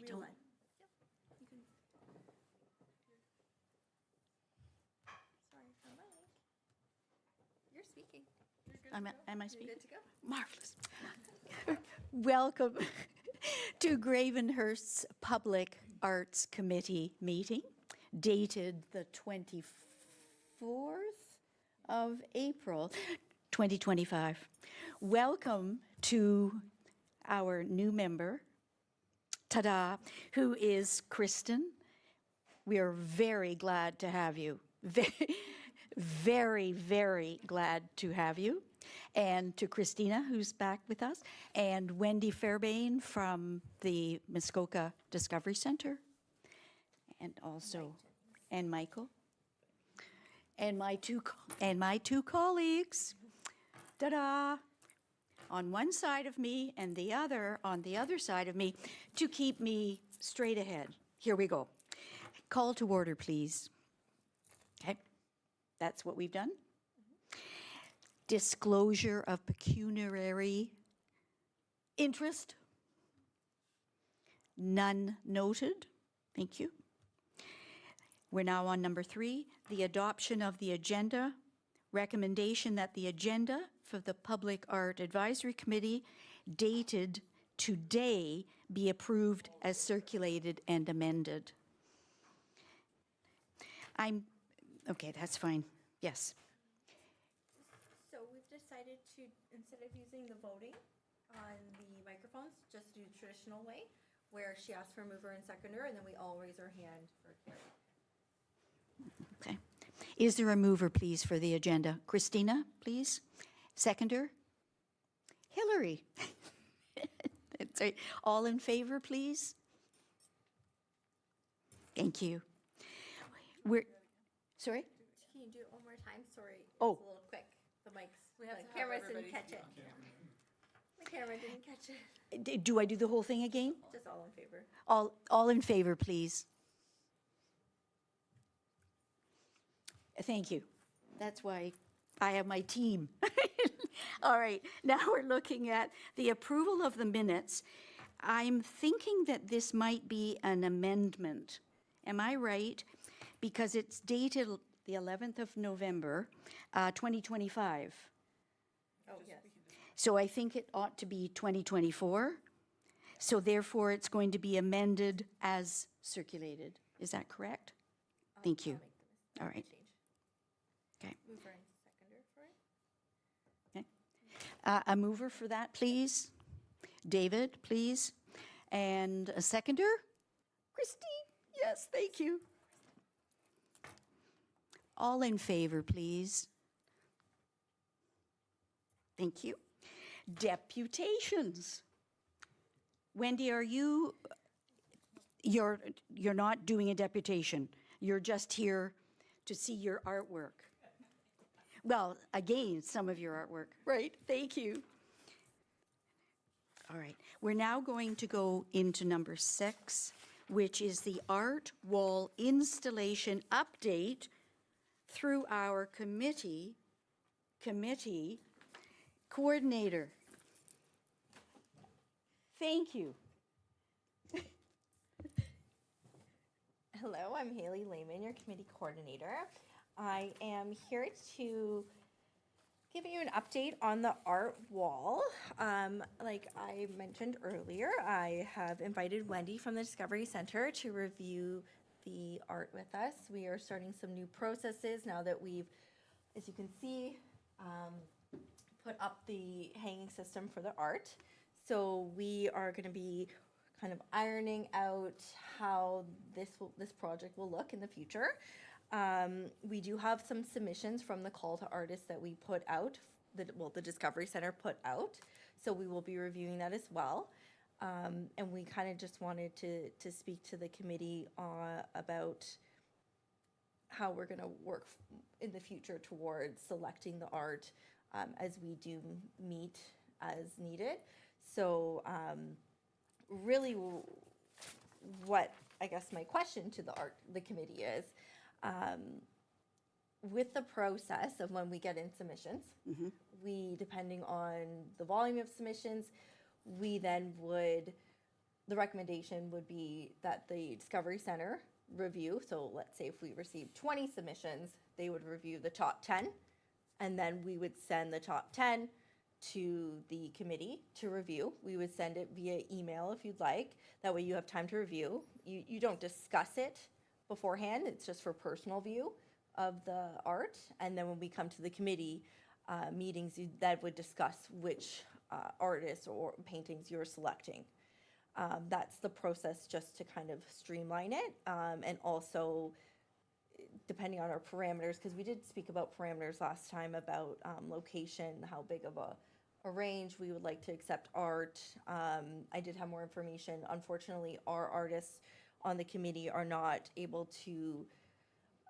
I Real don't. line. Yep. You can. Sorry for the mic. You're speaking. You're good Am to I, go. am I You're speaking? good to go. Marvelous. Welcome to Gravenhurst's Public Arts Committee meeting, dated the 24th of April, 2025. Welcome to our new member, ta-da, who is Kristen. We are very glad to have you. Very, very glad to have you. And to Christina, who's back with us, and Wendy Fairbairn from the Muskoka Discovery Center, and also, and Michael, and my two colleagues, ta-da, on one side of me and the other on the other side of me to keep me straight ahead. Here we go. Call to order, please. Okay, that's what we've done. Disclosure of pecuniary interest. None noted. Thank you. We're now on number 3, the adoption of the agenda. Recommendation that the agenda for the Public Art Advisory Committee dated today be approved as circulated and amended. Okay, that's fine. Yes. So we've decided to, instead of using the voting on the microphones, just do the traditional way, where she asks for a mover and seconder, and then we all raise our hand for carry. Okay. Is there a mover, please, for the agenda? Christina, please. Seconder? Hillary. That's right. All in favor, please? Thank you. We're, sorry? Can you do it one more time? Sorry, Oh. it's a little quick. The mics, We have the to have cameras didn't everybody catch it. The camera didn't catch it. Do I do the whole thing again? Just all in favor. All in favor, please. Thank you. That's why I have my team. All right, now we're looking at the approval of the minutes. I'm thinking that this might be an amendment. Am I right? Because it's dated the 11th of November, 2025. Oh, yes. So I think it ought to be 2024. So therefore, it's going to be amended as circulated. Is that correct? Thank you. All right. Okay. Mover and seconder for it. Okay. A mover for that, please. David, please. And a seconder? Christine. Yes, thank you. All in favor, please. Thank you. Deputations. Wendy, you're not doing a deputation. You're just here to see your artwork. Well, again, some of your artwork, right? Thank you. All right, we're now going to go into number 6, which is the art wall installation update through our committee coordinator. Thank you. Hello, I'm Haley Lehman, your committee coordinator. I am here to give you an update on the art wall. Like I mentioned earlier, I have invited Wendy from the Discovery Center to review the art with us. We are starting some new processes now that we've, as you can see, put up the hanging system for the art. So we are going to be kind of ironing out how this project will look in the future. We do have some submissions from the call to artists that we put out, the Discovery Center put out. So we will be reviewing that as well. And we kind of just wanted to speak to the committee about how we're going to work in the future towards selecting the art as we do meet as needed. So really what I guess my question to the committee is, with the process of when we get in submissions, we, depending on the volume of submissions, we then would the recommendation would be that the Discovery Center review, so let's say if we received 20 submissions, they would review the top 10, and then we would send the top 10 to the committee to review. We would send it via email if you'd like. That way you have time to review. You don't discuss it beforehand. It's just for personal view of the art. And then when we come to the committee meetings, that would discuss which artists or paintings you're selecting. That's the process, just to kind of streamline it. And also, depending on our parameters, because we did speak about parameters last time about location, how big of a range we would like to accept art. I did have more information. Unfortunately, our artists on the committee are not able to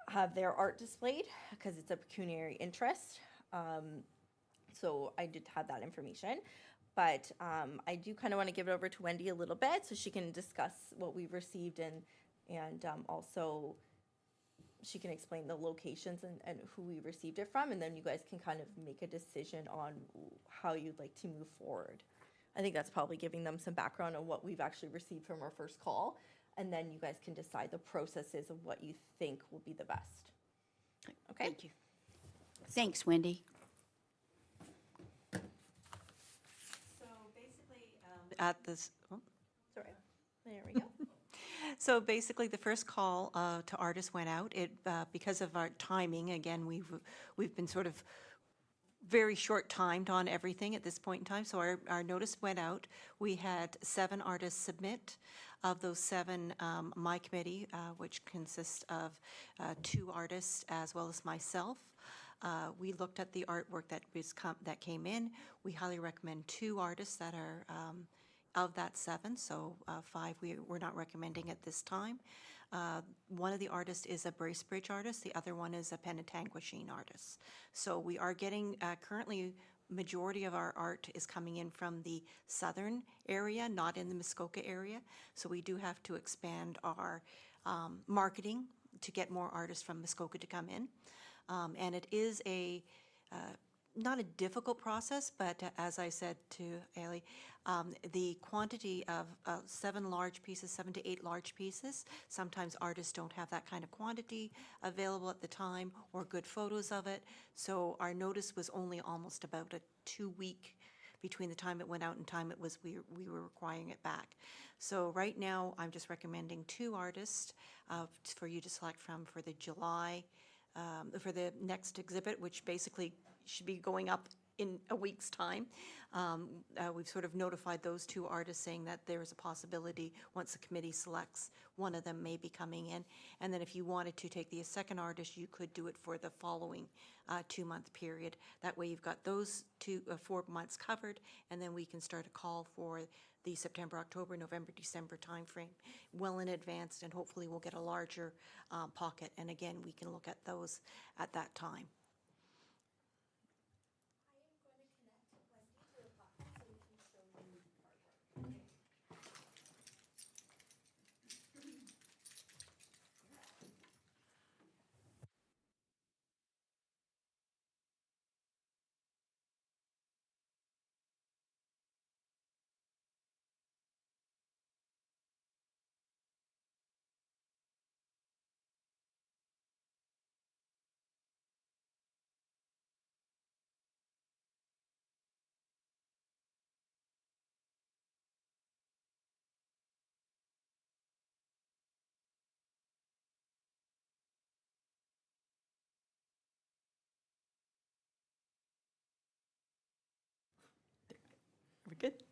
have their art displayed because it's a pecuniary interest. So I did have that information. But I do kind of want to give it over to Wendy a little bit so she can discuss what we've received, and also she can explain the locations and who we received it from, and then you guys can kind of make a decision on how you'd like to move forward. I think that's probably giving them some background on what we've actually received from our first call, and then you guys can decide the processes of what you think will be the best. Okay? Thank you. Thanks, Wendy. So basically, at this, Sorry. There we go. so basically, the first call to artists went out. It because of our timing. Again, we've been sort of very short timed on everything at this point in time. So our notice went out. We had 7 artists submit. Of those 7, my committee, which consists of 2 artists as well as myself. We looked at the artwork that came in. We highly recommend 2 artists that are of that 7, so 5 we're not recommending at this time. One of the artists is a Bracebridge artist, the other one is a Penetanguishene artist. So we are getting, currently, majority of our art is coming in from the southern area, not in the Muskoka area. So we do have to expand our marketing to get more artists from Muskoka to come in. And it is not a difficult process, but as I said to Ailey, the quantity of 7 to 8 large pieces, sometimes artists don't have that kind of quantity available at the time or good photos of it. So our notice was only almost about a 2-week between the time it went out and time it was we were requiring it back. So right now, I'm just recommending 2 artists for you to select from for the July, for the next exhibit, which basically should be going up in a week's time. We've sort of notified those 2 artists saying that there is a possibility, once the committee selects, one of them may be coming in. And then if you wanted to take the second artist, you could do it for the following 2-month period. That way you've got those 4 months covered, and then we can start a call for the September, October, November, December timeframe well in advance, and hopefully we'll get a larger pocket. And again, we can look at those at that time. We're good?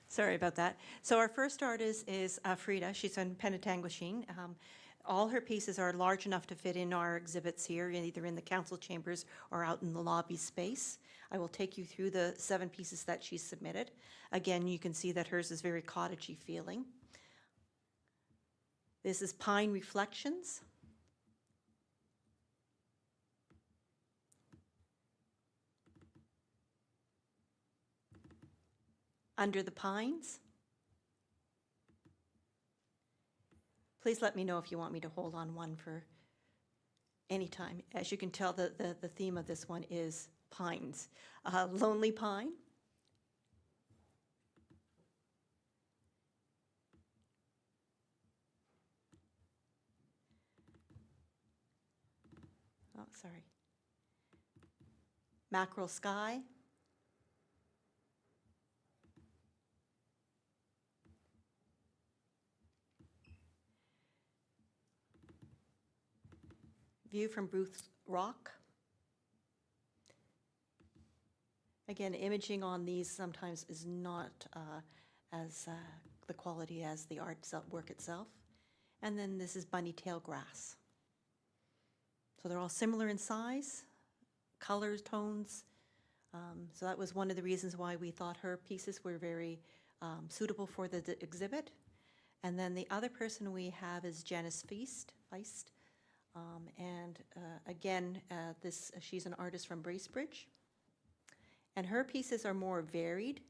Sorry about that. So our first artist is Frida. She's on Penetanguishene. All her pieces are large enough to fit in our exhibits here, either in the council chambers or out in the lobby space. I will take you through the 7 pieces that she submitted. Again, you can see that hers is very cottagey feeling. This is Pine Reflections. Under the Pines. Please let me know if you want me to hold on one for any time. As you can tell, the theme of this one is pines. Lonely Pine. oh, sorry. Mackerel sky. View from Bruce Rock. Again, imaging on these sometimes is not as the quality as the work itself. And then this is bunny tail grass. So they're all similar in size, colors, tones. So that was one of the reasons why we thought her pieces were very suitable for the exhibit. And then the other person we have is Janice Feist. Again, she's an artist from Bracebridge. And her pieces are more varied,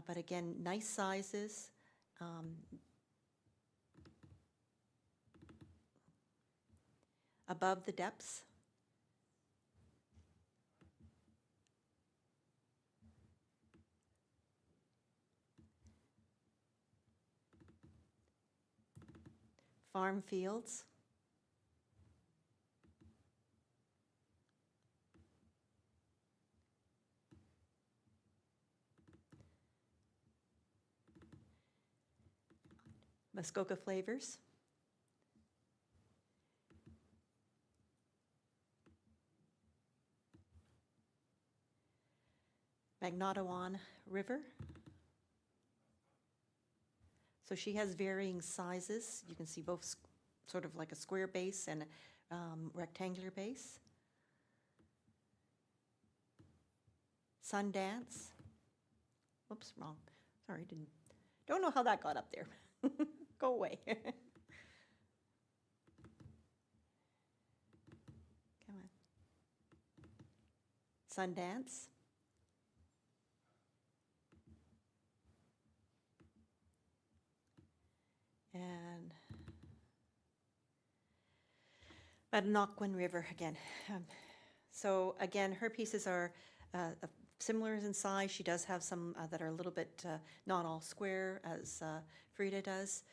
but again, nice sizes. Above the depths. Farm fields. Muskoka flavors. Magnottawan River. So she has varying sizes. You can see both sort of like a square base and rectangular base. Sundance. Whoops, wrong. Sorry, don't know how that got up there. Go away. Come on. Sundance. And Madnoquin River again. So again, her pieces are similar in size. She does have some that are a little bit not all square as Frida does.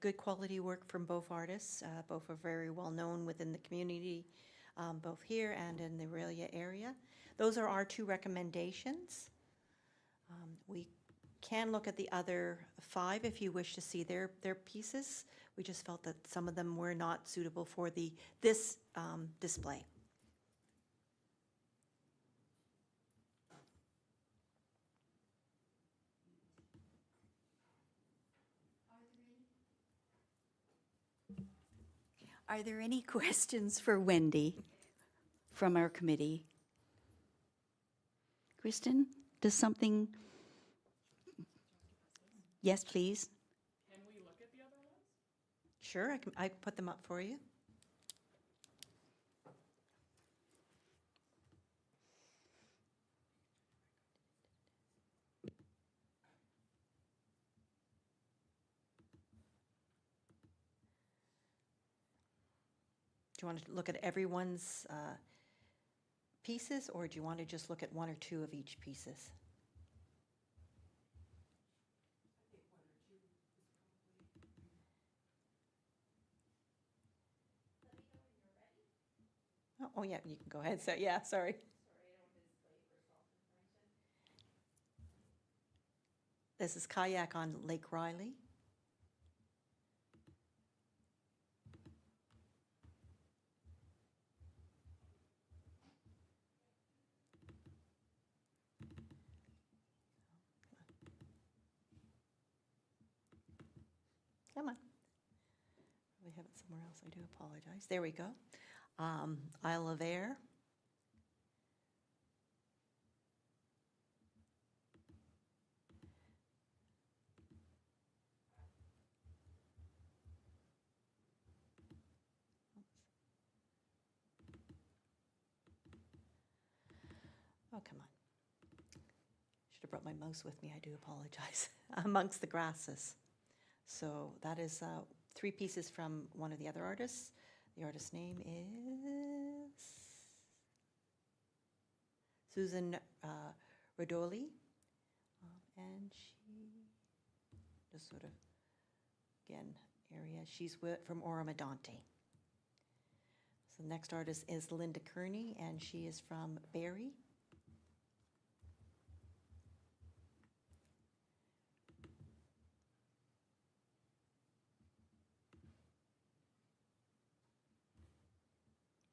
Good quality work from both artists. Both are very well known within the community, both here and in the Aurelia area. Those are our two recommendations. We can look at the other 5 if you wish to see their pieces. We just felt that some of them were not suitable for this display. Are there any questions for Wendy from our committee? Kristen, does something? Yes, please. Can we look at the other ones? Sure, I can put them up for you. Do you want to look at everyone's pieces, or do you want to just look at 1 or 2 of each pieces? Oh, yeah, you can go ahead. So, yeah, sorry. This is Kayak on Lake Riley. Come on. We have it somewhere else. I do apologize. There we go. Isle of Air. Oh, come on. Should have brought my mouse with me. I do apologize. Amongst the Grasses. So that is 3 pieces from one of the other artists. The artist's name is Susan Rodoli. And she just sort of, again, area. She's from Oromadante. So the next artist is Linda Kearney, and she is from Barrie.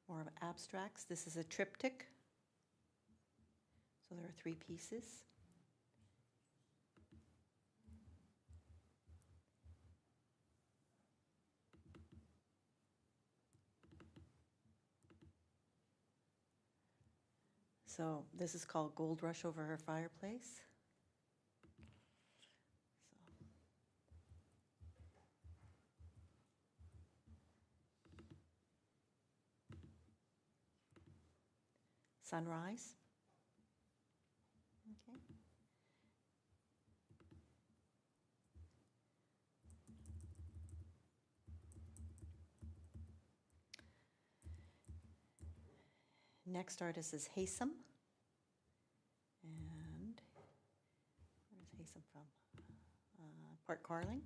More of abstracts. This is a triptych. So there are 3 pieces. So this is called Gold Rush Over Her Fireplace. Sunrise. Okay. Next artist is Haysom. And where's Haysom from? Port Carling.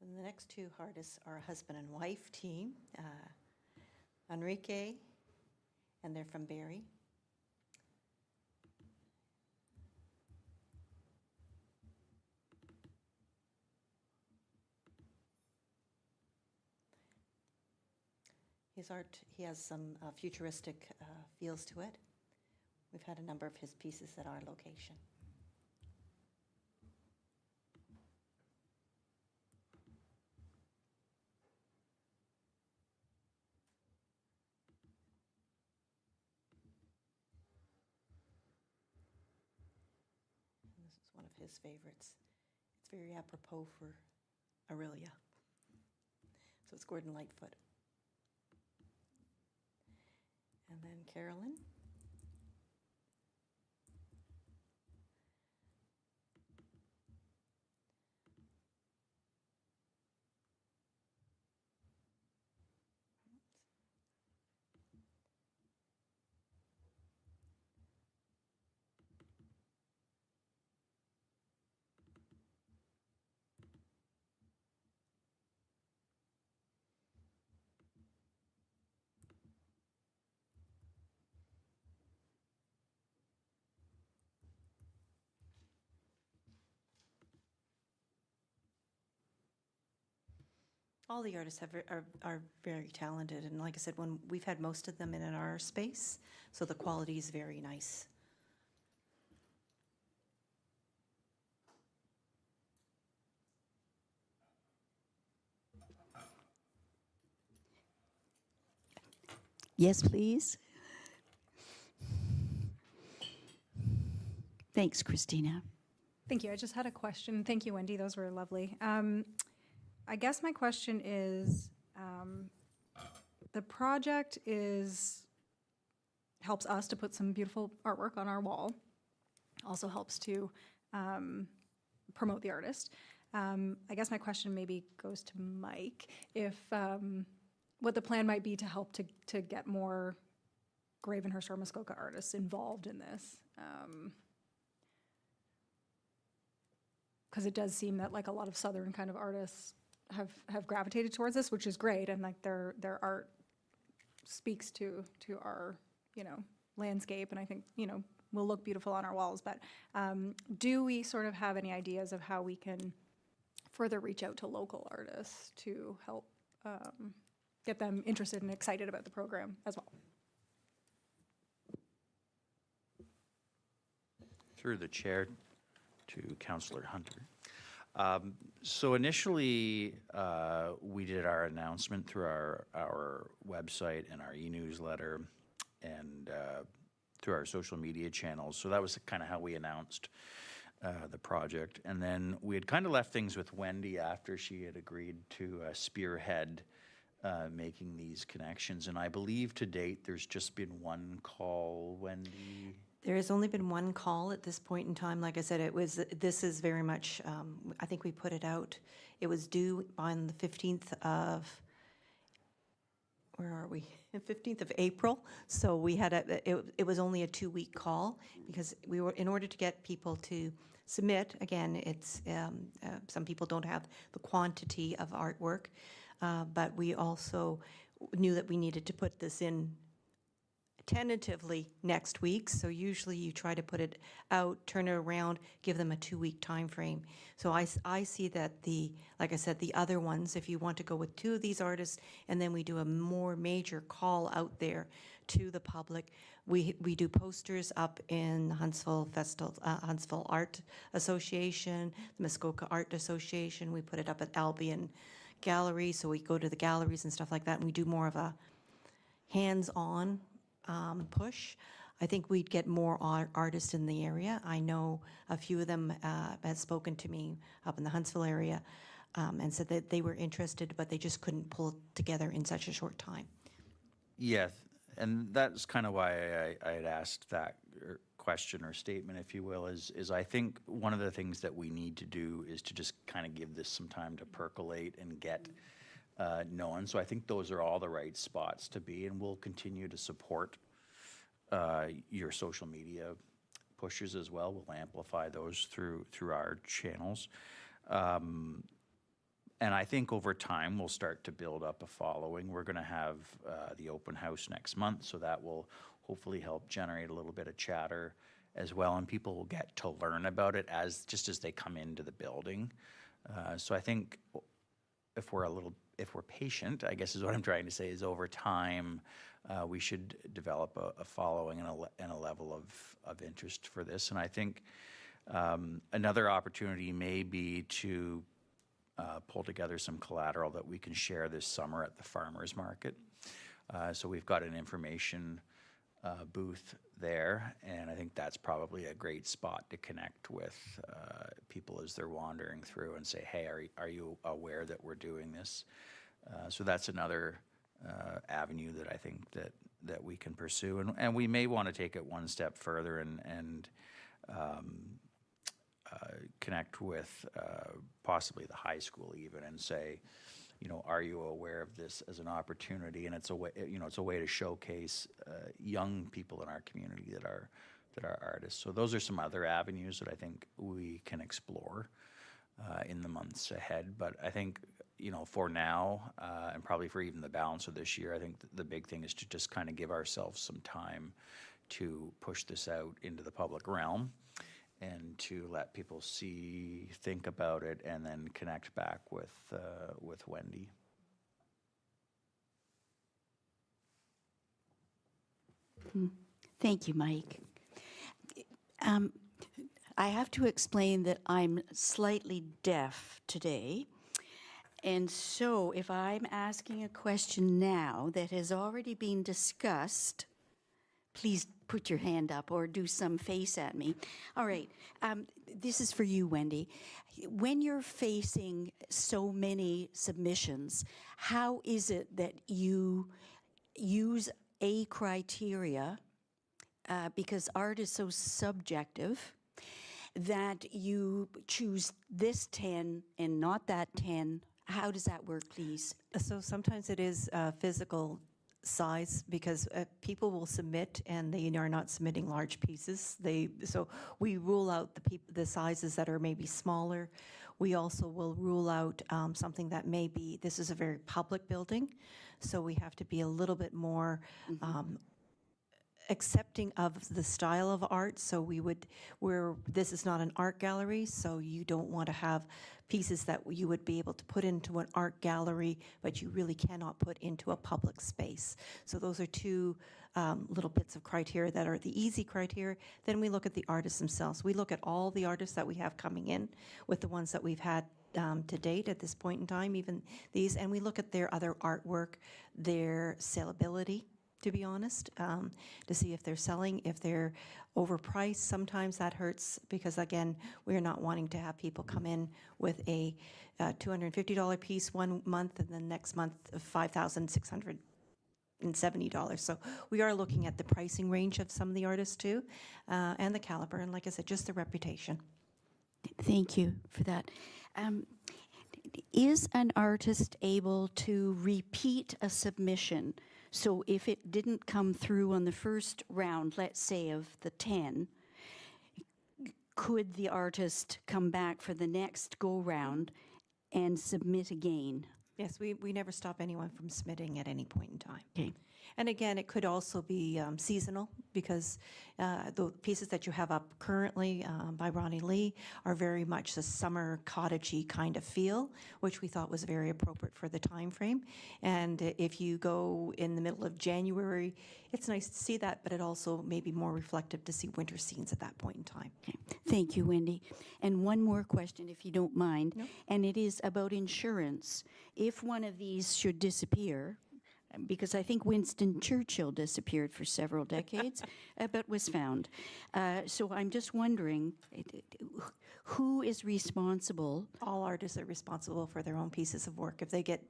And the next 2 artists are a husband and wife team, Enrique, and they're from Barrie. His art, he has some futuristic feels to it. We've had a number of his pieces at our location. And this is one of his favorites. It's very apropos for Aurelia. So it's Gordon Lightfoot. And then Carolyn. All the artists are very talented, and like I said, when we've had most of them in our space, so the quality is very nice. Yes, please. Thanks, Christina. Thank you. I just had a question. Thank you, Wendy. Those were lovely. I guess my question is, the project helps us to put some beautiful artwork on our wall. Also helps to promote the artist. I guess my question maybe goes to Mike, if what the plan might be to help to get more Gravenhurst or Muskoka artists involved in this. Because it does seem that like a lot of southern kind of artists have gravitated towards this, which is great, and like their art speaks to our landscape, and I think will look beautiful on our walls. But do we sort of have any ideas of how we can further reach out to local artists to help get them interested and excited about the program as well? Through the chair to Councillor Hunter. So initially, we did our announcement through our website and our e-newsletter, and through our social media channels. So that was kind of how we announced the project. And then we had kind of left things with Wendy after she had agreed to spearhead making these connections. And I believe to date, there's just been one call, Wendy. There has only been one call at this point in time. Like I said, this is very much, I think we put it out, it was due on the 15th of, where are we? 15th of April. So we had it was only a 2-week call because we were, in order to get people to submit, again, it's, some people don't have the quantity of artwork, but we also knew that we needed to put this in tentatively next week. So usually you try to put it out, turn it around, give them a 2-week time frame. So I see that like I said, the other ones, if you want to go with 2 of these artists, and then we do a more major call out there to the public. We do posters up in the Huntsville Festival, Huntsville Art Association, the Muskoka Art Association. We put it up at Albion Gallery, so we go to the galleries and stuff like that, and we do more of a hands-on push. I think we'd get more artists in the area. I know a few of them had spoken to me up in the Huntsville area and said that they were interested, but they just couldn't pull it together in such a short time. Yeah, and that's kind of why I had asked that question or statement, if you will, is I think one of the things that we need to do is to just kind of give this some time to percolate and get known. So I think those are all the right spots to be, and we'll continue to support your social media pushes as well. We'll amplify those through our channels. And I think over time, we'll start to build up a following. We're going to have the open house next month, so that will hopefully help generate a little bit of chatter as well, and people will get to learn about it just as they come into the building. So I think if we're patient, I guess is what I'm trying to say, is over time, we should develop a following and a level of interest for this. And I think another opportunity may be to pull together some collateral that we can share this summer at the farmers market. So we've got an information booth there, and I think that's probably a great spot to connect with people as they're wandering through and say, hey, are you aware that we're doing this? So that's another avenue that I think that we can pursue, and we may want to take it one step further and connect with possibly the high school even and say, are you aware of this as an opportunity? And it's a way, it's a way to showcase young people in our community that are artists. So those are some other avenues that I think we can explore in the months ahead. But I think, for now, and probably for even the balance of this year, I think the big thing is to just kind of give ourselves some time to push this out into the public realm and to let people see, think about it, and then connect back with Wendy. Thank you, Mike. I have to explain that I'm slightly deaf today. And so if I'm asking a question now that has already been discussed, please put your hand up or do some face at me. All right, this is for you, Wendy. When you're facing so many submissions, how is it that you use a criteria, because art is so subjective, that you choose this 10 and not that 10? How does that work, please? So sometimes it is physical size, because people will submit and they are not submitting large pieces. So we rule out the sizes that are maybe smaller. We also will rule out something that may be, this is a very public building, so we have to be a little bit more accepting of the style of art. So this is not an art gallery, so you don't want to have pieces that you would be able to put into an art gallery, but you really cannot put into a public space. So those are two little bits of criteria that are the easy criteria. Then we look at the artists themselves. We look at all the artists that we have coming in with the ones that we've had to date at this point in time, even these, and we look at their other artwork, their saleability. to be honest, to see if they're selling, if they're overpriced. Sometimes that hurts because, again, we're not wanting to have people come in with a $250 piece one month and then next month $5,670. So we are looking at the pricing range of some of the artists too, and the caliber, and like I said, just the reputation. Thank you for that. Is an artist able to repeat a submission? So if it didn't come through on the first round, let's say of the 10, could the artist come back for the next go-round and submit again? Yes, we never stop anyone from submitting at any point in time. Okay. And again, it could also be seasonal because the pieces that you have up currently by Ronnie Lee are very much the summer cottagey kind of feel, which we thought was very appropriate for the time frame. And if you go in the middle of January, it's nice to see that, but it also may be more reflective to see winter scenes at that point in time. Okay. Thank you, Wendy. And one more question, if you don't mind, and it is about insurance. If one of these should disappear, because I think Winston Churchill disappeared for several decades, but was found. So I'm just wondering, who is responsible? All artists are responsible for their own pieces of work. If they get,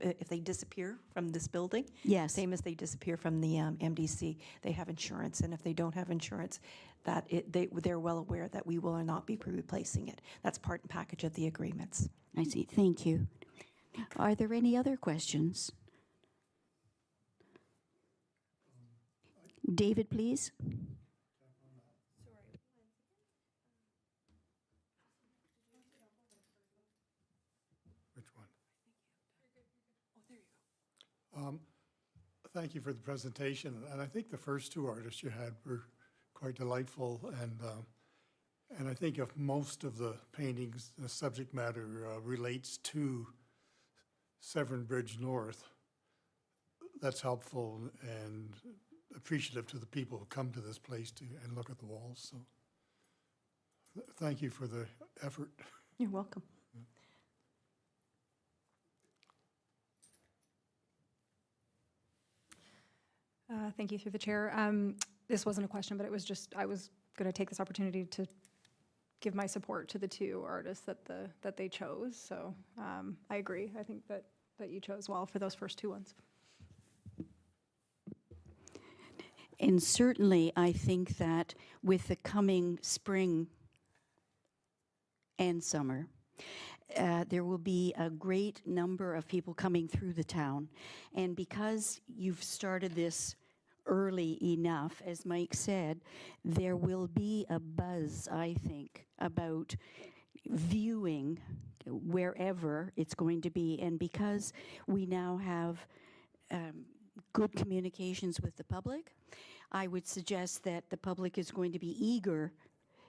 if they disappear from this building, Yes. same as they disappear from the MDC, they have insurance. And if they don't have insurance, they're well aware that we will not be replacing it. That's part and package of the agreements. I see. Thank you. Are there any other questions? David, please. Which one? Thank you for the presentation, and I think the first two artists you had were quite delightful, and I think if most of the paintings, the subject matter relates to Severn Bridge North, that's helpful and appreciative to the people who come to this place and look at the walls. So thank you for the effort. You're welcome. Thank you through the chair. This wasn't a question, but it was just, I was going to take this opportunity to give my support to the two artists that they chose. So I agree. I think that you chose well for those first two ones. And certainly, I think that with the coming spring and summer, there will be a great number of people coming through the town. And because you've started this early enough, as Mike said, there will be a buzz, I think, about viewing wherever it's going to be. And because we now have good communications with the public, I would suggest that the public is going to be eager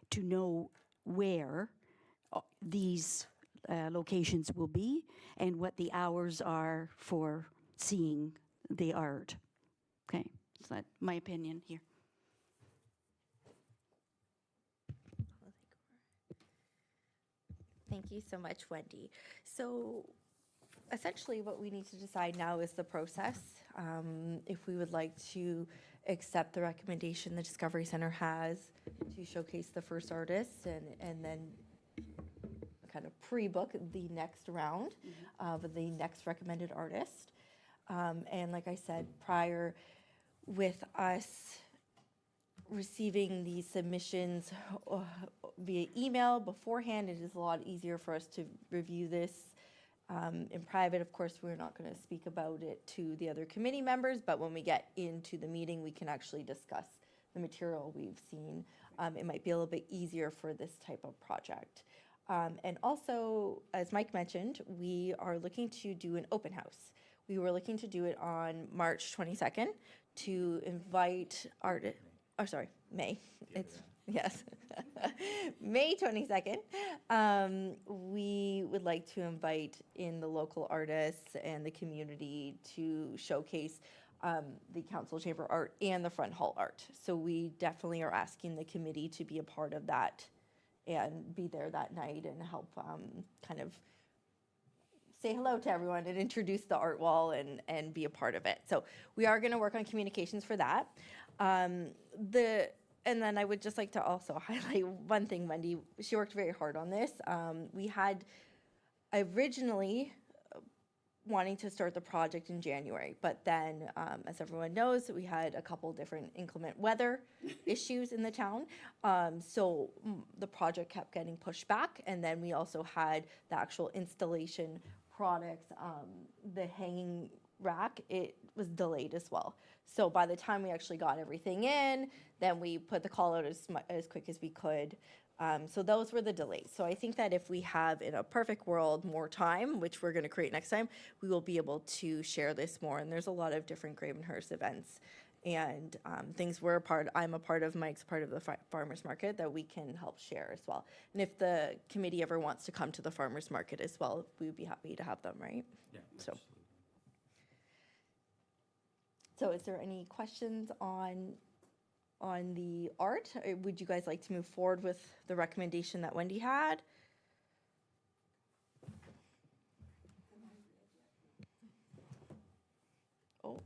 to know where these locations will be and what the hours are for seeing the art. Okay, so that's my opinion here. Thank you so much, Wendy. So essentially what we need to decide now is the process. If we would like to accept the recommendation the Discovery Center has to showcase the first artists and then kind of pre-book the next round of the next recommended artist. And like I said, prior with us receiving these submissions via email beforehand, it is a lot easier for us to review this in private. Of course, we're not going to speak about it to the other committee members, but when we get into the meeting, we can actually discuss the material we've seen. It might be a little bit easier for this type of project. And also, as Mike mentioned, we are looking to do an open house. We were looking to do it on March 22nd to invite artists. Oh, sorry, May. It's, yes, May 22nd. We would like to invite in the local artists and the community to showcase the council chamber art and the front hall art. So we definitely are asking the committee to be a part of that and be there that night and help kind of say hello to everyone and introduce the art wall and be a part of it. So we are going to work on communications for that. And then I would just like to also highlight one thing, Wendy, she worked very hard on this. We had originally wanting to start the project in January, but then, as everyone knows, we had a couple different inclement weather issues in the town. So the project kept getting pushed back, and then we also had the actual installation products, the hanging rack, it was delayed as well. So by the time we actually got everything in, then we put the call out as quick as we could. So those were the delays. So I think that if we have, in a perfect world, more time, which we're going to create next time, we will be able to share this more. And there's a lot of different Gravenhurst events and things I'm a part of, Mike's part of the farmers market that we can help share as well. And if the committee ever wants to come to the farmers market as well, we would be happy to have them, right? Yeah. So is there any questions on the art? Or would you guys like to move forward with the recommendation that Wendy had? Oh,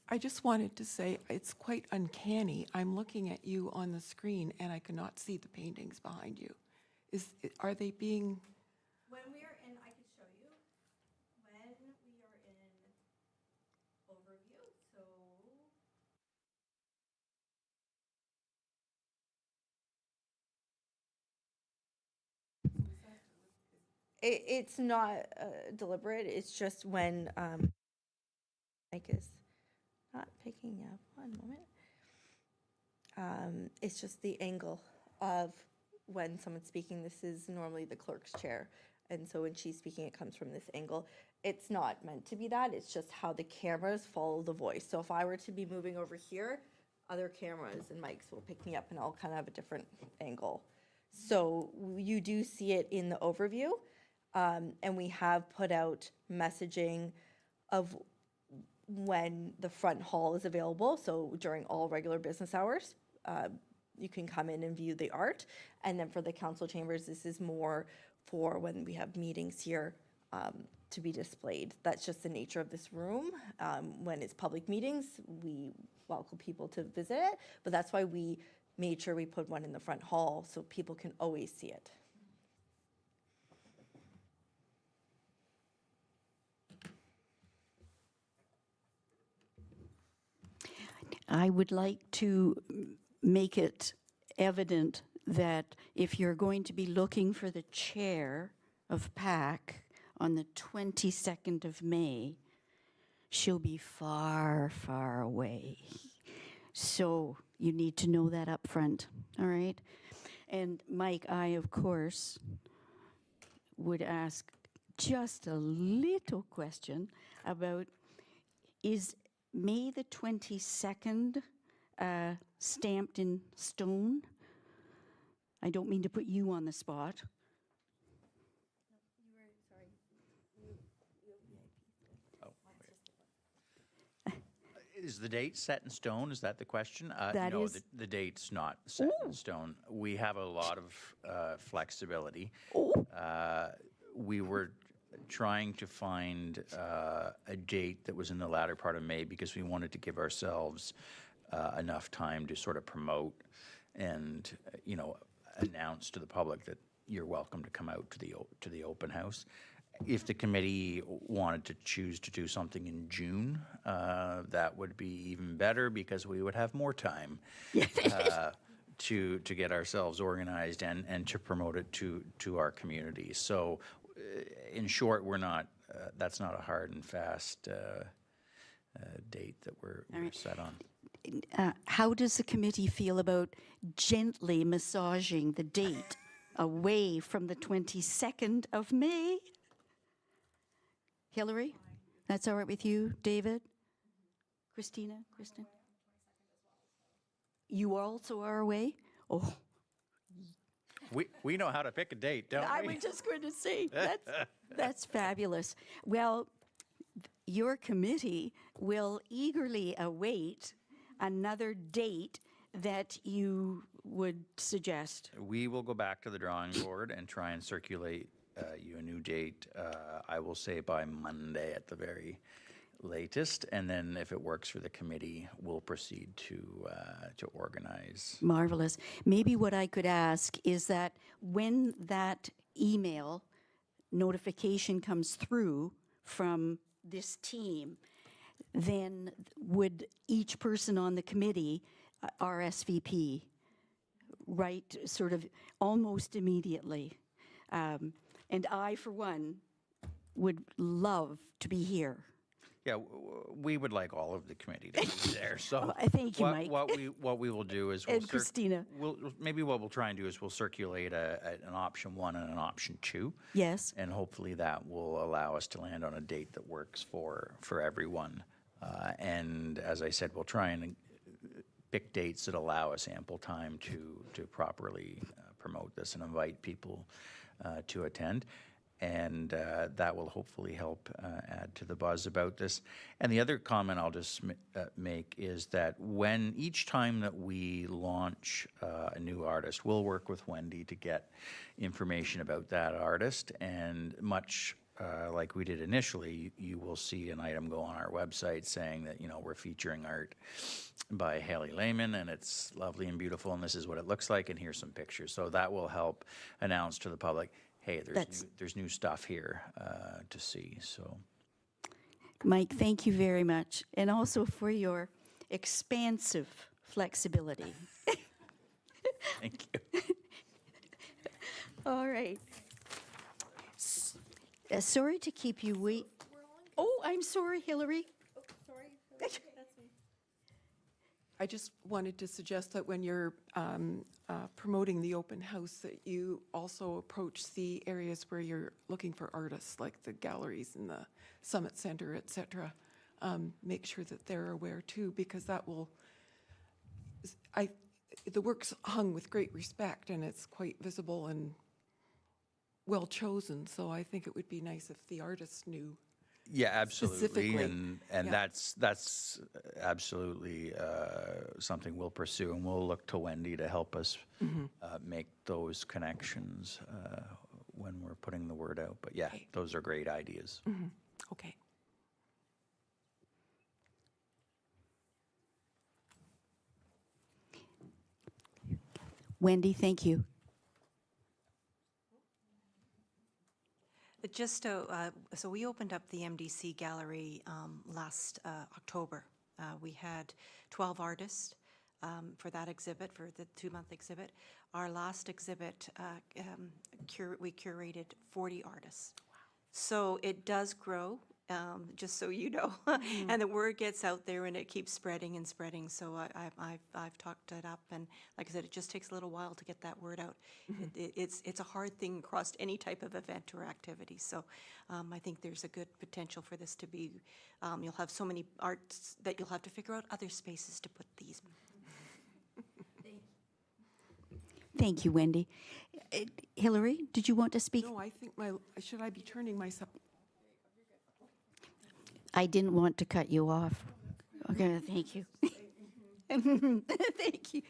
I just wanted to say, it's quite uncanny. I'm looking at you on the screen and I cannot see the paintings behind you. Are they being, when we are in, I could show you, when we are in overview, so. It's not deliberate, it's just when Mike is not picking up, one moment. It's just the angle of when someone's speaking. This is normally the clerk's chair, and so when she's speaking, it comes from this angle. It's not meant to be that, it's just how the cameras follow the voice. So if I were to be moving over here, other cameras and mics will pick me up and I'll kind of have a different angle. So you do see it in the overview, and we have put out messaging of when the front hall is available, so during all regular business hours, you can come in and view the art. And then for the council chambers, this is more for when we have meetings here to be displayed. That's just the nature of this room. When it's public meetings, we welcome people to visit it, but that's why we made sure we put one in the front hall so people can always see it. I would like to make it evident that if you're going to be looking for the chair of PAC on the 22nd of May, she'll be far, far away. So you need to know that up front, all right? And Mike, I, of course, would ask just a little question about, is May the 22nd stamped in stone? I don't mean to put you on the spot. Is the date set in stone? Is that the question? That no, is- the date's not set in stone. We have a lot of flexibility. We were trying to find a date that was in the latter part of May because we wanted to give ourselves enough time to sort of promote and, announce to the public that you're welcome to come out to the open house. If the committee wanted to choose to do something in June, that would be even better because we would have more time to get ourselves organized and to promote it to our community. So, in short, we're not. That's not a hard and fast date that we're set on. How does the committee feel about gently massaging the date away from the 22nd of May? Hillary? That's all right with you, David? Christina? Kristen? You also are away? Oh, We know how to pick a date, don't I we? was just going to say, that's fabulous. Well, your committee will eagerly await another date that you would suggest? We will go back to the drawing board and try and circulate you a new date, I will say by Monday at the very latest. And then if it works for the committee, we'll proceed to organize. Marvelous. Maybe what I could ask is that when that email notification comes through from this team, then would each person on the committee RSVP, right, sort of almost immediately? And I, for one, would love to be here. Yeah, we would like all of the committee to be there, so. Thank you, Mike. What we will do is. And Christina. Maybe what we'll try and do is we'll circulate an option 1 and an option 2. Yes. And hopefully that will allow us to land on a date that works for everyone. And as I said, we'll try and pick dates that allow us ample time to properly promote this and invite people to attend. And that will hopefully help add to the buzz about this. And the other comment I'll just make is that when each time that we launch a new artist, we'll work with Wendy to get information about that artist. And much like we did initially, you will see an item go on our website saying that, we're featuring art by Haley Lehman, and it's lovely and beautiful, and this is what it looks like, and here's some pictures. So that will help announce to the public, hey, there's new stuff here to see, so. Mike, thank you very much, and also for your expansive flexibility. Thank you. All right. Sorry to keep you wait. Oh, I'm sorry, Hillary. I just wanted to suggest that when you're promoting the open house, that you also approach the areas where you're looking for artists, like the galleries and the Summit Center, et cetera. Make sure that they're aware too, because that will, the work's hung with great respect and it's quite visible and well chosen, so I think it would be nice if the artists knew. Yeah, absolutely, Specifically, and yeah. that's absolutely something we'll pursue, and we'll look to Wendy to help us make those connections when we're putting the word out. But yeah, Okay. those are great ideas. Okay. Wendy, thank you. Just so we opened up the MDC Gallery last October. We had 12 artists for that exhibit, for the 2-month exhibit. Our last exhibit, we curated 40 artists. Wow. So it does grow, just so you know, and the word gets out there and it keeps spreading and spreading. So I've talked it up, and like I said, it just takes a little while to get that word out. It's a hard thing across any type of event or activity. So I think there's a good potential for this to be. You'll have so many arts that you'll have to figure out other spaces to put these. Thank you, Wendy. Hillary, did you want to speak? No, I think should I be turning myself? I didn't want to cut you off. Okay, thank you. Thank you.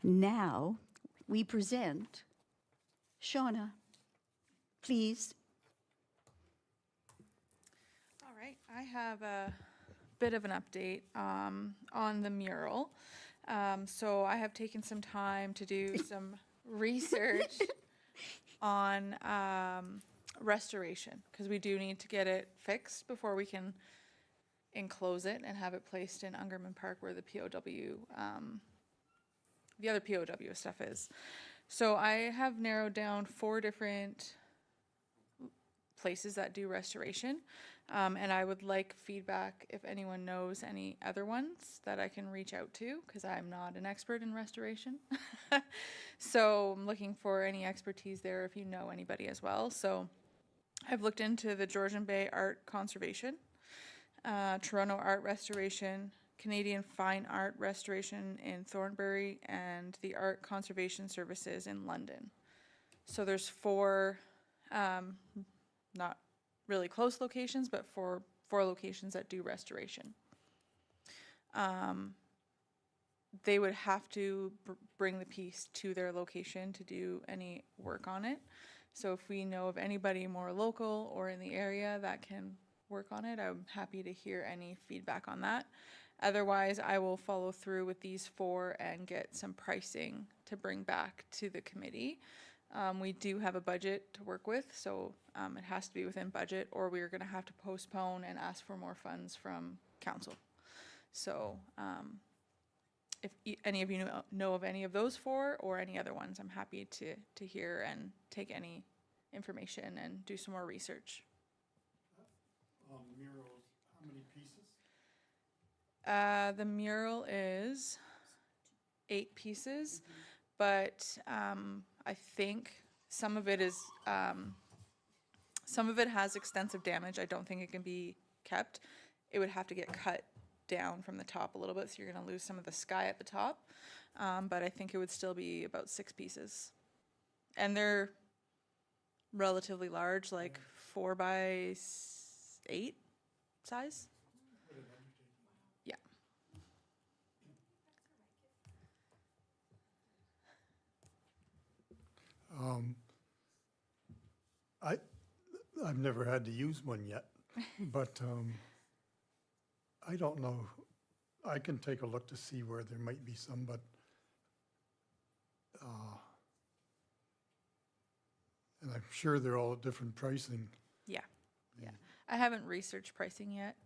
Now, we present Shauna. Please. All right, I have a bit of an update on the mural. So I have taken some time to do some research on restoration, because we do need to get it fixed before we can enclose it and have it placed in Ungerman Park, where the POW, the other POW stuff is. So I have narrowed down 4 different places that do restoration. And I would like feedback if anyone knows any other ones that I can reach out to, because I'm not an expert in restoration. So I'm looking for any expertise there if you know anybody as well. So I've looked into the Georgian Bay Art Conservation, Toronto Art Restoration, Canadian Fine Art Restoration in Thornbury, and the Art Conservation Services in London. So there's four, not really close locations, but four locations that do restoration. They would have to bring the piece to their location to do any work on it. So if we know of anybody more local or in the area that can work on it, I'm happy to hear any feedback on that. Otherwise, I will follow through with these four and get some pricing to bring back to the committee. We do have a budget to work with, so it has to be within budget, or we're gonna have to postpone and ask for more funds from council. So, if any of you know of any of those four or any other ones, I'm happy to hear and take any information and do some more research. Murals, how many pieces? The mural is 8 pieces, but I think some of it is, some of it has extensive damage. I don't think it can be kept. It would have to get cut down from the top a little bit, so you're gonna lose some of the sky at the top. But I think it would still be about 6 pieces. And they're relatively large, like 4 by 8 size. Yeah. I've never had to use one yet, but I don't know. I can take a look to see where there might be some, but and I'm sure they're all at different pricing. Yeah, yeah. I haven't researched pricing yet.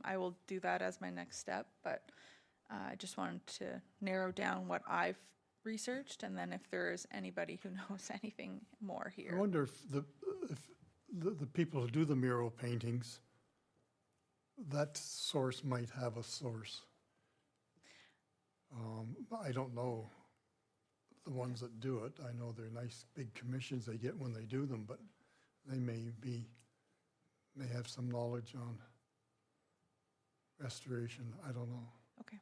I will do that as my next step, but I just wanted to narrow down what I've researched, and then if there is anybody who knows anything more I here. wonder if the people who do the mural paintings, that source might have a source. I don't know the ones that do it. I know they're nice big commissions they get when they do them, but they may have some knowledge on restoration. I don't know. Okay.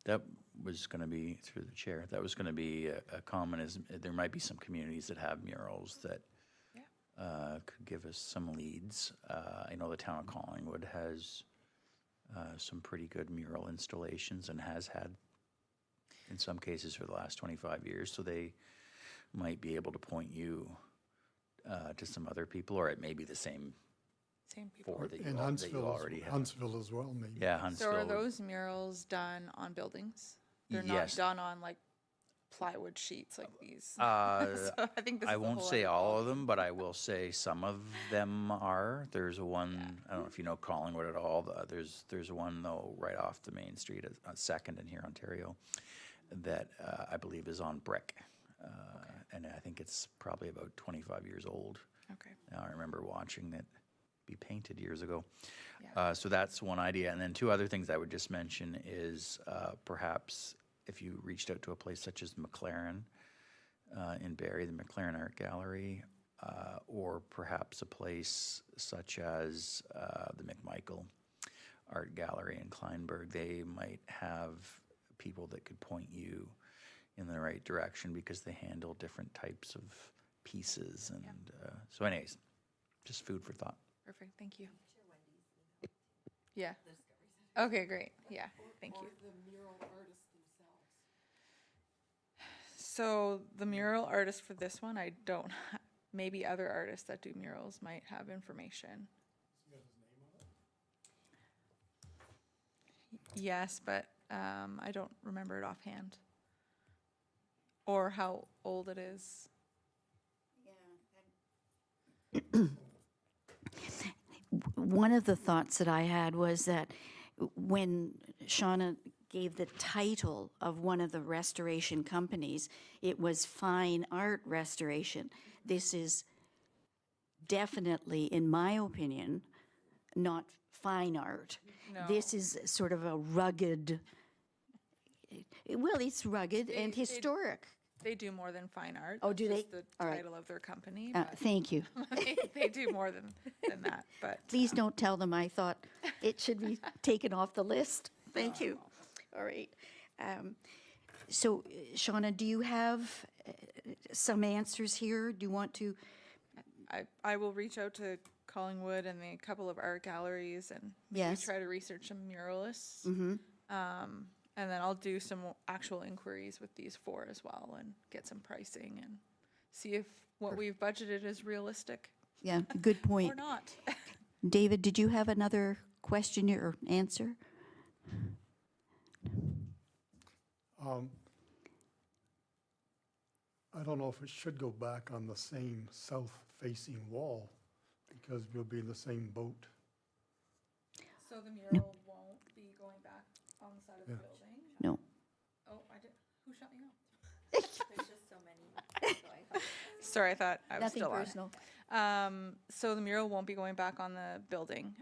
That was going to be, through the chair, that was going to be a comment, is there might be some communities that have murals that could give us some leads. I know the town of Collingwood has some pretty good mural installations and has had, in some cases, for the last 25 years. So they might be able to point you to some other people, or it may be the same Same people. four that And that you already have. Huntsville as well, maybe. Yeah, So Huntsville. are those murals done on buildings? They're not Yes. done on like plywood sheets like these. Uh, So I think this I is a won't whole say other all of them, but I will say some of them are. There's one, I don't know if you know Collingwood at all, there's one though, right off the main street, Second in here, Ontario, that I believe is on brick. And I think it's probably about 25 years old. Okay. Now, I remember watching it be painted years ago. Yeah. So that's one idea. And then two other things I would just mention is perhaps if you reached out to a place such as McLaren in Barrie, the McLaren Art Gallery, or perhaps a place such as the McMichael Art Gallery in Kleinburg, they might have people that could point you in the right direction because they handle different types of pieces. And so anyways, just food for thought. Perfect, thank you. Yeah. Okay, great, yeah, thank you. The mural artists themselves. So the mural artist for this one, I don't, maybe other artists that do murals might have information. Yes, but I don't remember it offhand. Or how old it is. One of the thoughts that I had was that when Shauna gave the title of one of the restoration companies, it was Fine Art Restoration. This is definitely, in my opinion, not fine art. This is sort of a rugged, well, it's rugged and historic. They do more than fine art. Oh, that's do they? just the All right. title of their company, but Thank you. they do more than that, but. Please don't tell them I thought it should be taken off the list. Thank you. All right. So, Shauna, do you have some answers here. Do you want to? I will reach out to Collingwood and the couple of art galleries and maybe Yes. try to research some muralists. And then I'll do some actual inquiries with these 4 as well and get some pricing and see if what we've budgeted is realistic Yeah, good or point. not. David, did you have another question or answer? I don't know if it should go back on the same south-facing wall, because we'll be in the same boat. So the mural won't be going back on the side of the Yeah. building? No. Oh, I did, who shut me off? There's just so many going. Sorry, I thought I was Nothing still on. personal. So the mural won't be going back on the building.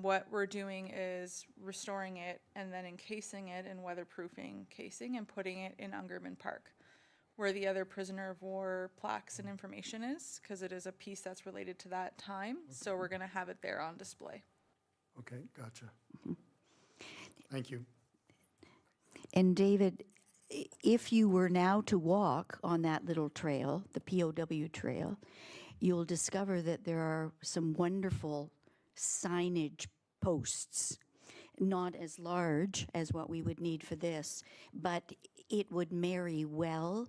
What we're doing is restoring it and then encasing it in weatherproofing casing and putting it in Ungerman Park, where the other prisoner of war plaques and information is, because it is a piece that's related to that time. So we're gonna have it there on display. Okay, gotcha. Thank you. And David, if you were now to walk on that little trail, the POW trail, you'll discover that there are some wonderful signage posts, not as large as what we would need for this, but it would marry well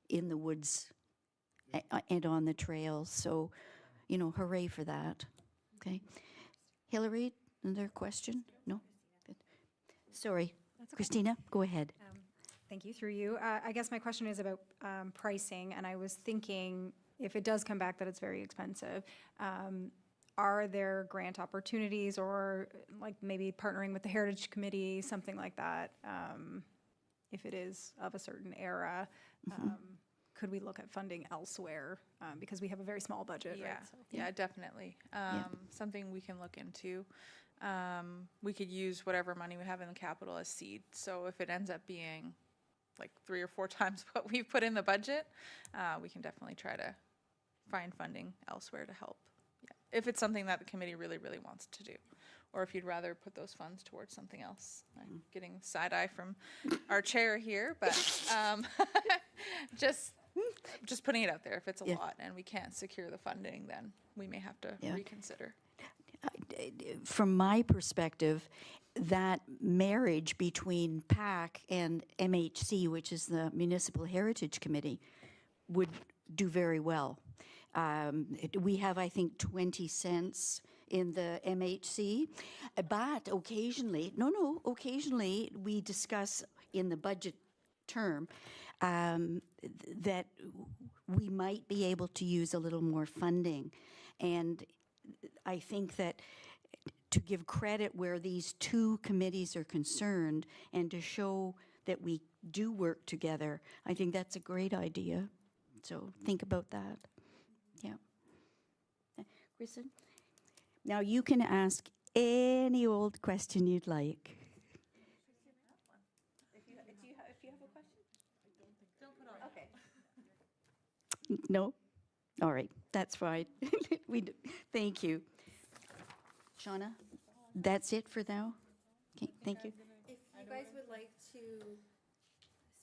in the woods and on the trails. So, you know, hooray for that. Okay. Hillary, another question? No? Good. Sorry. Christina, go ahead. Thank you, through you. I guess my question is about pricing, and I was thinking, if it does come back that it's very expensive, are there grant opportunities or like maybe partnering with the Heritage Committee, something like that? If it is of a certain era, could we look at funding elsewhere? Because we have a very small budget, Yeah, right? So- yeah, definitely. Something we can look into. We could use whatever money we have in the capital as seed. So if it ends up being like 3 or 4 times what we've put in the budget, we can definitely try to find funding elsewhere to help. Yeah. If it's something that the committee really, really wants to do. Or if you'd rather put those funds towards something else. I'm getting side eye from our chair here, but just putting it out there. If it's a Yeah. lot and we can't secure the funding, then we may have to Yeah. reconsider. From my perspective, that marriage between PAC and MHC, which is the Municipal Heritage Committee, would do very well. We have, I think, 20 cents in the MHC, but occasionally, occasionally we discuss in the budget term that we might be able to use a little more funding. And I think that to give credit where these 2 committees are concerned and to show that we do work together, I think that's a great idea. So think about that. Yeah. Kristen? Now you can ask any old question you'd like. If you have a question? Don't put on. Okay. No? All right, that's fine. Thank you. Shauna, that's it for now? Okay, thank you. If you guys would like to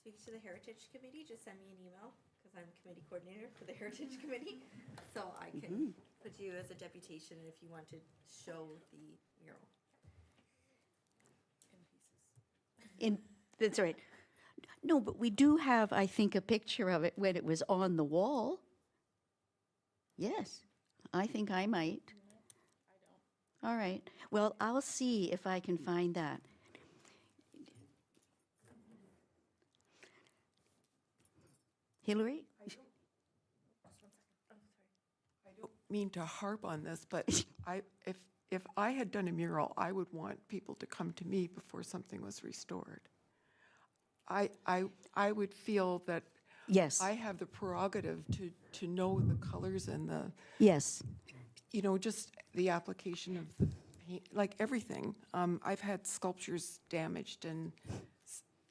speak to the Heritage Committee, just send me an email, because I'm committee coordinator for the Heritage Committee. So I can put you as a deputation if you want to show the mural. That's right. No, but we do have, I think, a picture of it when it was on the wall. Yes, I think I might. All right. Well, I'll see if I can find that. Hillary? Mean to harp on this, but if I had done a mural, I would want people to come to me before something was restored. I would feel that Yes. I have the prerogative to know the colors and the, Yes. you know, just the application of the paint, like everything. I've had sculptures damaged and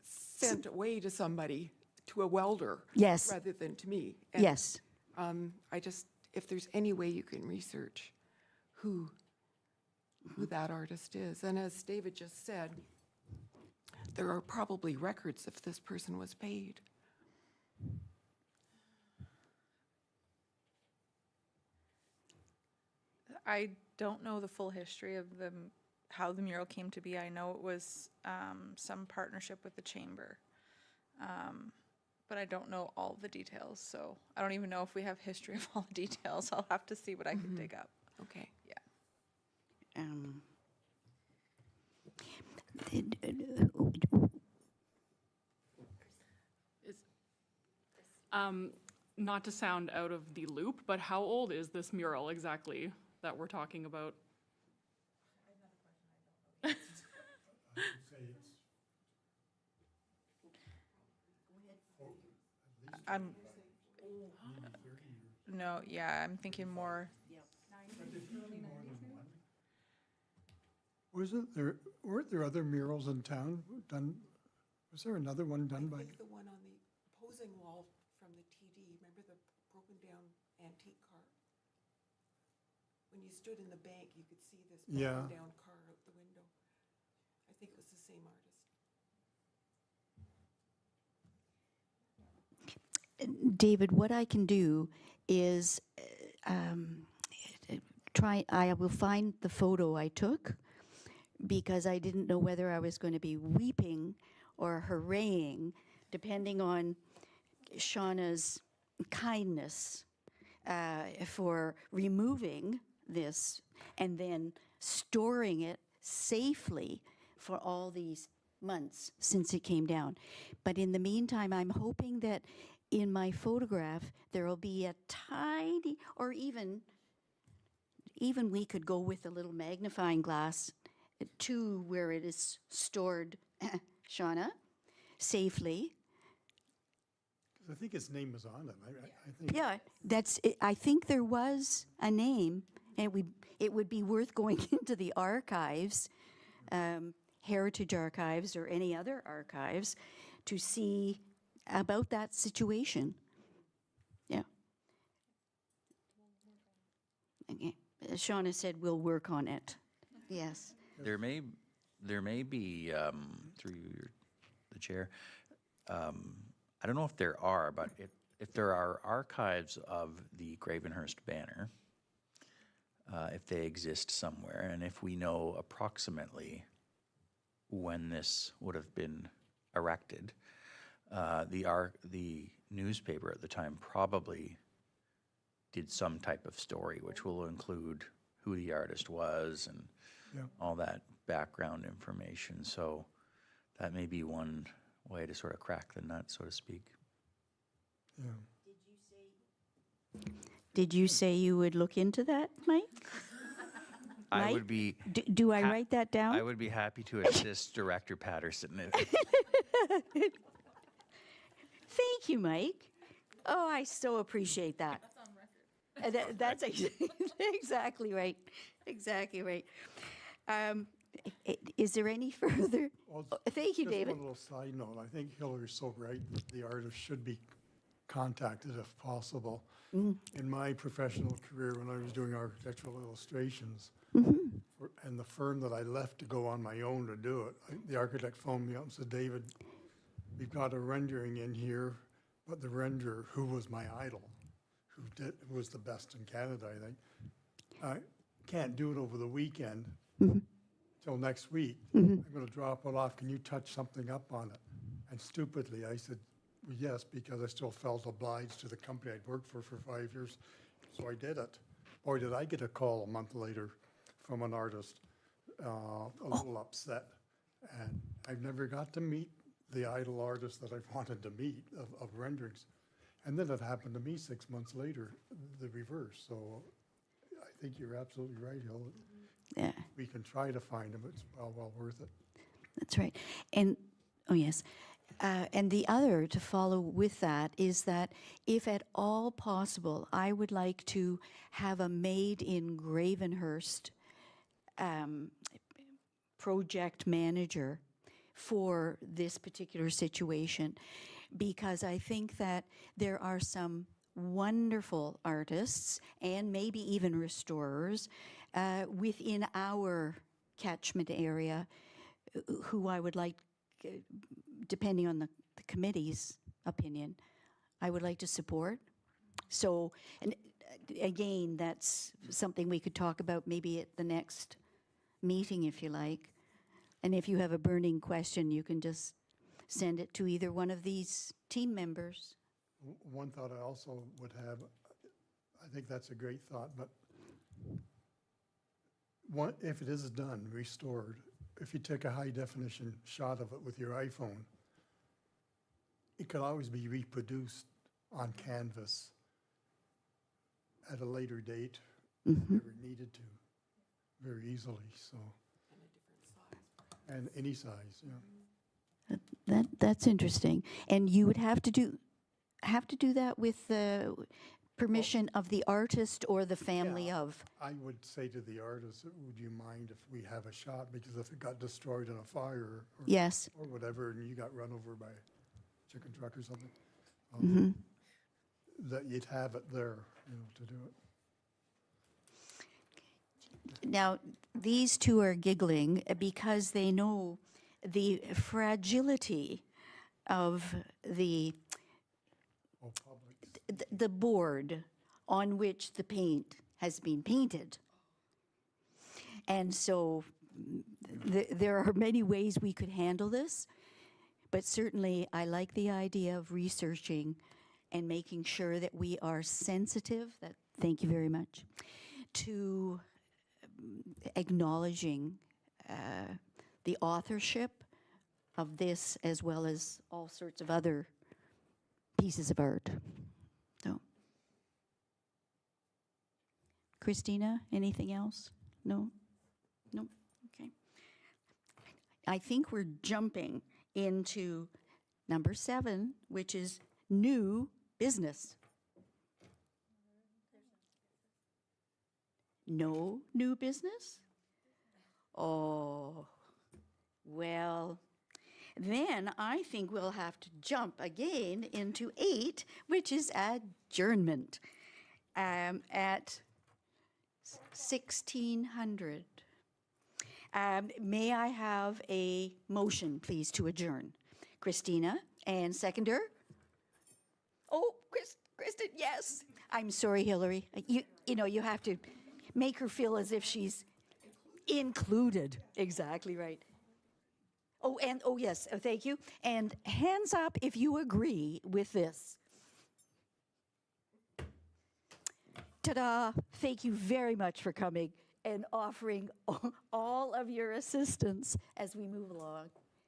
sent away to somebody, to a welder. Yes. Rather than to me. And, Yes. I just, if there's any way you can research who that artist is. And as David just said, there are probably records if this person was paid. I don't know the full history of how the mural came to be. I know it was some partnership with the chamber. But I don't know all the details, so I don't even know if we have history of all the details. I'll have to see what I can dig up. Okay. Um, Not to sound out of the loop, but how old is this mural exactly that we're talking about? I'm, no, yeah, I'm thinking more, Weren't there other murals in town done? Was there another one done I by? think the one on the opposing wall from the TD, remember the broken down antique car? When you stood in the bank, you could see this Yeah. broken down car out the window. I think it was the same artist. David, what I can do is I will find the photo I took because I didn't know whether I was going to be weeping or hooraying, depending on Shauna's kindness for removing this and then storing it safely for all these months since it came down. But in the meantime, I'm hoping that in my photograph, there will be a tiny, or even we could go with a little magnifying glass to where it is stored, Shauna, safely. 'Cause I think his name was on it. I think. Yeah, I think there was a name, and it would be worth going into the archives, Heritage Archives or any other archives, to see about that situation. Yeah. Okay. Shauna said we'll work on it. Yes. There may be, through the chair, I don't know if there are, but if there are archives of the Gravenhurst banner, if they exist somewhere, and if we know approximately when this would have been erected, the newspaper at the time probably did some type of story, which will include who the artist was and Yeah. all that background information. So that may be one way to sort of crack the nut, so to speak. Yeah. Did you say you would look into that, Mike? I Mike? would be, Do I write that down? I would be happy to assist Director Patterson. Thank you, Mike. Oh, I so appreciate that. That's on record. That's exactly right. Exactly right. Is there any further? Well, Thank you, just David. one little side note. I think Hillary's so right. The artist should be contacted if possible. Mm-hmm. In my professional career, when I was doing architectural illustrations, Mm-hmm. and the firm that I left to go on my own to do it, the architect phoned me up and said, David, we've got a rendering in here, but the renderer, who was my idol, who was the best in Canada, I think, I can't do it over the weekend till next week. I'm going to drop it off. Can you touch something up on it? And stupidly, I said, well, yes, because I still felt obliged to the company I'd worked for 5 years. So I did it. Boy, did I get a call a month later from an artist, a little upset. And I've never got to meet the idol artist that I wanted to meet of renderings. And then it happened to me 6 months later, the reverse. So I think you're absolutely right, Hill. Yeah, We can try to find him. It's well worth it. that's right. And, oh, yes. And the other to follow with that is that if at all possible, I would like to have a made in Gravenhurst project manager for this particular situation, because I think that there are some wonderful artists and maybe even restorers within our catchment area who I would like, depending on the committee's opinion, I would like to support. So, and again, that's something we could talk about maybe at the next meeting, if you like. And if you have a burning question, you can just send it to either one of these team members. One thought I also would have, I think that's a great thought, but if it is done, restored, if you take a high definition shot of it with your iPhone, it could always be reproduced on canvas at a later date, if ever needed to, very easily, so. And any size, yeah. That's interesting. And you would have to do that with the permission of the artist or the family Yeah. of? I would say to the artist, would you mind if we have a shot? Because if it got destroyed in a fire Yes. or whatever, and you got run over by a chicken truck or something, that you'd have it there, to do it. Now, these two are giggling because they know the fragility of the board on which the paint has been painted. And so there are many ways we could handle this, but certainly I like the idea of researching and making sure that we are sensitive, thank you very much, to acknowledging the authorship of this as well as all sorts of other pieces of art. So, Christina, anything else? No? No? Okay. I think we're jumping into number 7, which is new business. No new business? Oh, well, then I think we'll have to jump again into 8, which is adjournment at 1600. May I have a motion, please, to adjourn? Christina, and seconder? Oh, Kristen, yes. I'm sorry, Hillary. You have to make her feel as if she's included. Exactly right. Oh, yes, thank you. And hands up if you agree with this. Ta-da! Thank you very much for coming and offering all of your assistance as we move along.